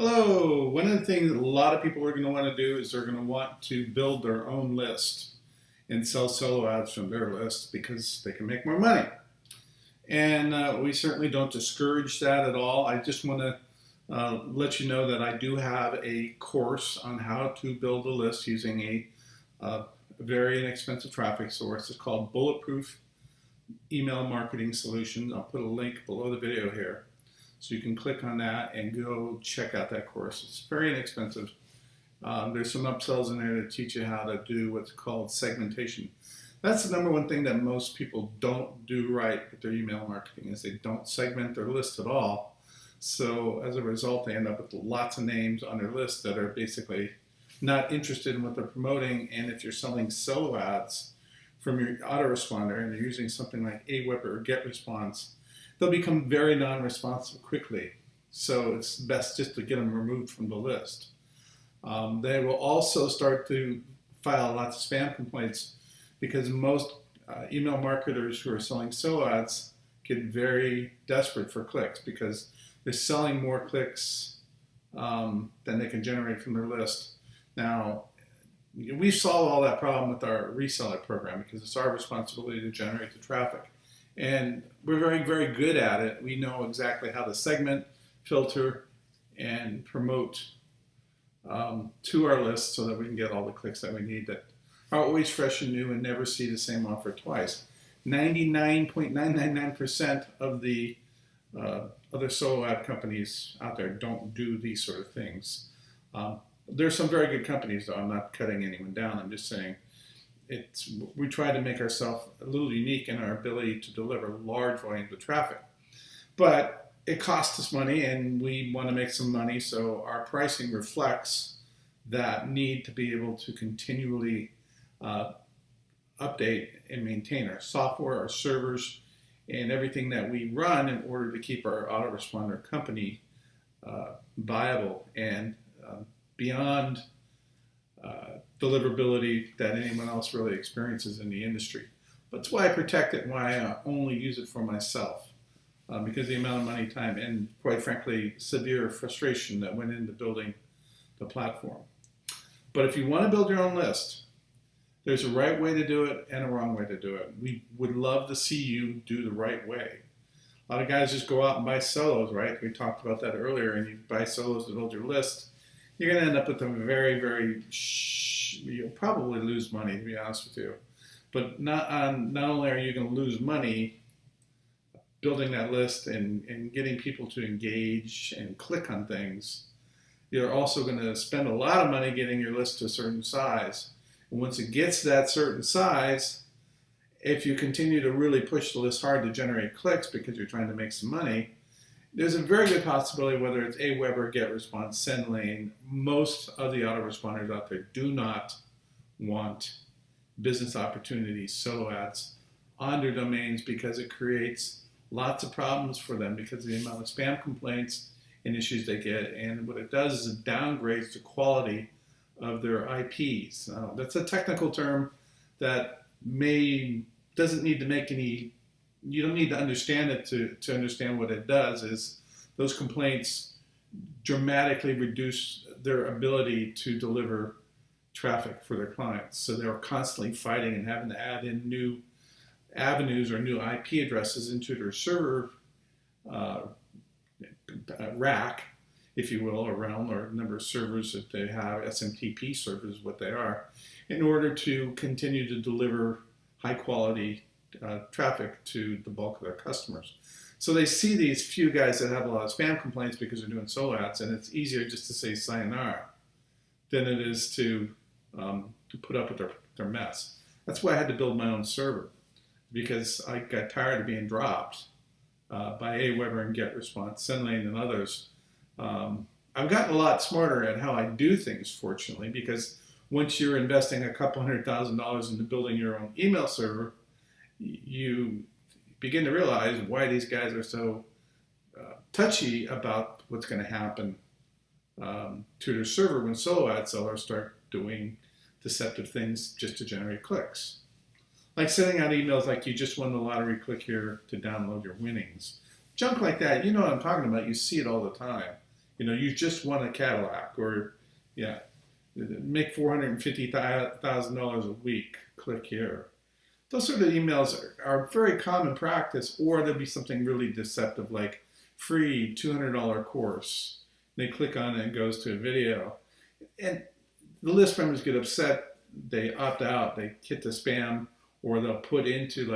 Hello. One of the things that a lot of people are going to want to do is they're going to want to build their own list and sell solo ads from their list because they can make more money. And we certainly don't discourage that at all. I just want to let you know that I do have a course on how to build a list using a very inexpensive traffic source. It's called Bulletproof Email Marketing Solutions. I'll put a link below the video here. So you can click on that and go check out that course. It's very inexpensive. There's some upsells in there that teach you how to do what's called segmentation. That's the number one thing that most people don't do right with their email marketing is they don't segment their list at all. So as a result, they end up with lots of names on their list that are basically not interested in what they're promoting. And if you're selling solo ads from your autoresponder and you're using something like Aweber or GetResponse, they'll become very non-responsive quickly. So it's best just to get them removed from the list. They will also start to file lots of spam complaints because most email marketers who are selling solo ads get very desperate for clicks because they're selling more clicks than they can generate from their list. Now, we've solved all that problem with our reseller program because it's our responsibility to generate the traffic. And we're very, very good at it. We know exactly how to segment, filter, and promote to our list so that we can get all the clicks that we need that are always fresh and new and never see the same offer twice. 99.999% of the other solo ad companies out there don't do these sort of things. There's some very good companies, though. I'm not cutting anyone down. I'm just saying we try to make ourselves a little unique in our ability to deliver large volumes of traffic. But it costs us money and we want to make some money, so our pricing reflects that need to be able to continually update and maintain our software, our servers, and everything that we run in order to keep our autoresponder company viable and beyond deliverability that anyone else really experiences in the industry. That's why I protect it and why I only use it for myself, because the amount of money, time, and quite frankly, severe frustration that went into building the platform. But if you want to build your own list, there's a right way to do it and a wrong way to do it. We would love to see you do the right way. A lot of guys just go out and buy solos, right? We talked about that earlier, and you buy solos to build your list. You're going to end up with a very, very, you'll probably lose money, to be honest with you. But not only are you going to lose money building that list and getting people to engage and click on things, you're also going to spend a lot of money getting your list to a certain size. And once it gets that certain size, if you continue to really push the list hard to generate clicks because you're trying to make some money, there's a very good possibility, whether it's Aweber, GetResponse, SendLane, most of the autoresponders out there do not want business opportunities, solo ads, on their domains because it creates lots of problems for them because of the amount of spam complaints and issues they get. And what it does is it downgrades the quality of their IPs. That's a technical term that doesn't need to make any. You don't need to understand it to understand what it does. Is those complaints dramatically reduce their ability to deliver traffic for their clients. So they're constantly fighting and having to add in new avenues or new IP addresses into their server rack, if you will, or realm, or number of servers that they have. SMTP servers, what they are, in order to continue to deliver high quality traffic to the bulk of their customers. So they see these few guys that have a lot of spam complaints because they're doing solo ads, and it's easier just to say sayonara than it is to put up with their mess. That's why I had to build my own server, because I got tired of being dropped by Aweber and GetResponse, SendLane, and others. I've gotten a lot smarter at how I do things, fortunately, because once you're investing a couple $100,000 into building your own email server, you begin to realize why these guys are so touchy about what's going to happen to their server when solo ad sellers start doing deceptive things just to generate clicks. Like sending out emails like you just won the lottery, click here to download your winnings. Junk like that, you know what I'm talking about. You see it all the time. You just won a Cadillac, or yeah, make $450,000 a week. Click here. Those sort of emails are very common practice, or there'll be something really deceptive like free $200 course. They click on it and it goes to a video. And the list members get upset. They opt out. They hit the spam, or they'll put into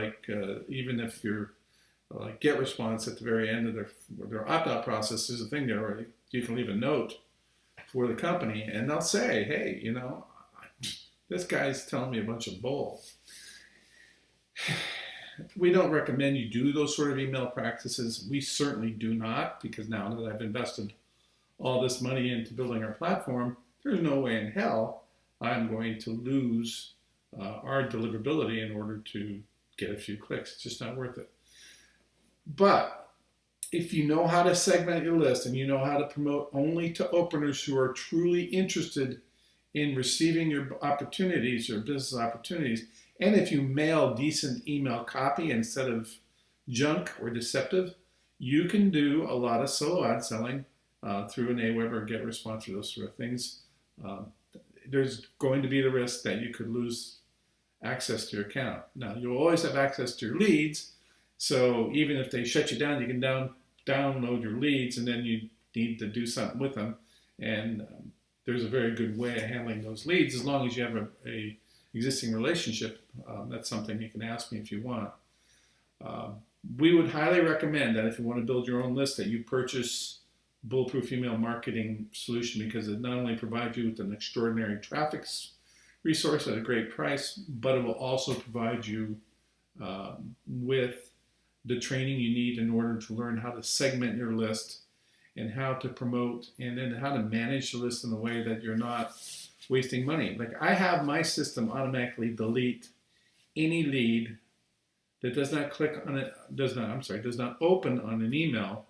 even if you're get response at the very end of their opt-out process, there's a thing there where you can leave a note for the company, and they'll say, hey, this guy's telling me a bunch of bull. We don't recommend you do those sort of email practices. We certainly do not, because now that I've invested all this money into building our platform, there's no way in hell I'm going to lose our deliverability in order to get a few clicks. It's just not worth it. But if you know how to segment your list and you know how to promote only to openers who are truly interested in receiving your opportunities, your business opportunities, and if you mail decent email copy instead of junk or deceptive, you can do a lot of solo ad selling through an AWeber, GetResponse, or those sort of things. There's going to be the risk that you could lose access to your account. Now, you'll always have access to your leads, so even if they shut you down, you can download your leads, and then you need to do something with them. And there's a very good way of handling those leads as long as you have a existing relationship. That's something you can ask me if you want. We would highly recommend that if you want to build your own list, that you purchase Bulletproof Email Marketing Solution, because it not only provides you with an extraordinary traffic resource at a great price, but it will also provide you with the training you need in order to learn how to segment your list and how to promote, and then how to manage the list in a way that you're not wasting money. Like, I have my system automatically delete any lead that does not open on an email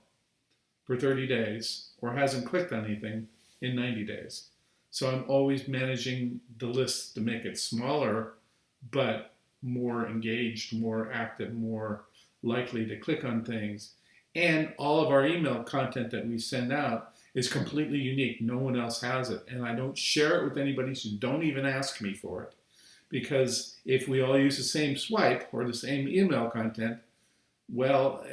for 30 days or hasn't clicked on anything in 90 days. So I'm always managing the list to make it smaller, but more engaged, more active, more likely to click on things. And all of our email content that we send out is completely unique. No one else has it. And I don't share it with anybody, so don't even ask me for it. Because if we all use the same swipe or the same email content, well,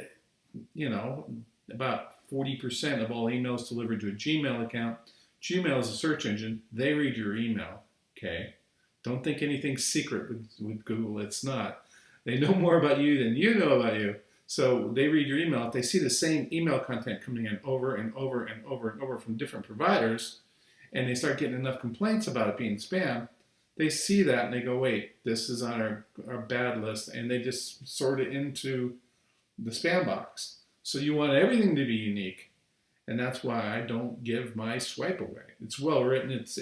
about 40% of all emails delivered to a Gmail account. Gmail is a search engine. They read your email, okay? Don't think anything's secret with Google. It's not. They know more about you than you know about you. So they read your email. If they see the same email content coming in over and over and over and over from different providers, and they start getting enough complaints about it being spam, they see that and they go, wait, this is on our bad list, and they just sort it into the spam box. So you want everything to be unique, and that's why I don't give my swipe away. It's well written, it's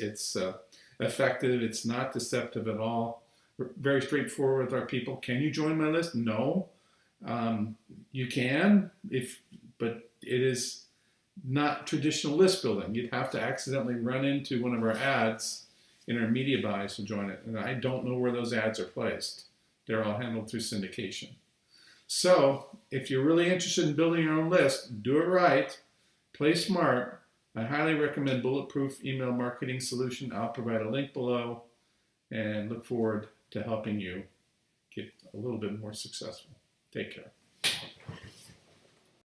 effective, it's not deceptive at all. We're very straightforward with our people. Can you join my list? No. You can, but it is not traditional list building. You'd have to accidentally run into one of our ads in our media buys to join it, and I don't know where those ads are placed. They're all handled through syndication. So if you're really interested in building your own list, do it right, play smart. I highly recommend Bulletproof Email Marketing Solution. I'll provide a link below, and look forward to helping you get a little bit more successful. Take care.